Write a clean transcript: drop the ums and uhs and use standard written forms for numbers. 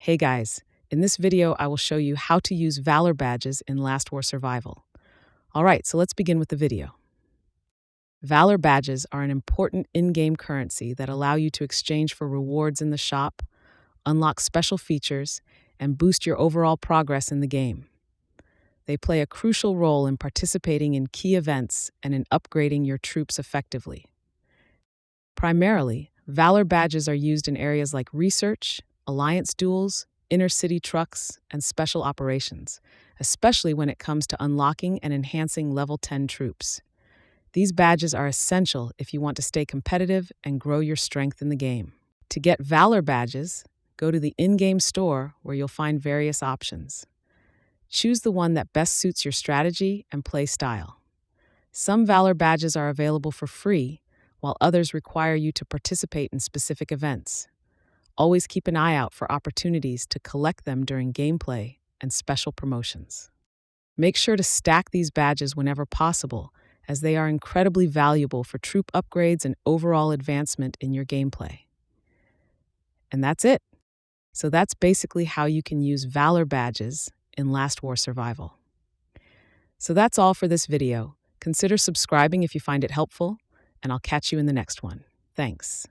Hey guys, in this video I will show you how to use Valor Badges in Last War Survival. Alright, so let's begin with the video. Valor Badges are an important in-game currency that allow you to exchange for rewards in the shop, unlock special features, and boost your overall progress in the game. They play a crucial role in participating in key events and in upgrading your troops effectively. Primarily, Valor Badges are used in areas like research, alliance duels, inner-city trucks, and special operations, especially when it comes to unlocking and enhancing level 10 troops. These badges are essential if you want to stay competitive and grow your strength in the game. To get Valor Badges, go to the in-game store where you'll find various options. Choose the one that best suits your strategy and play style. Some Valor Badges are available for free, while others require you to participate in specific events. Always keep an eye out for opportunities to collect them during gameplay and special promotions. Make sure to stack these badges whenever possible, as they are incredibly valuable for troop upgrades and overall advancement in your gameplay. And that's it. So that's basically how you can use Valor Badges in Last War Survival. So that's all for this video. Consider subscribing if you find it helpful, and I'll catch you in the next one. Thanks.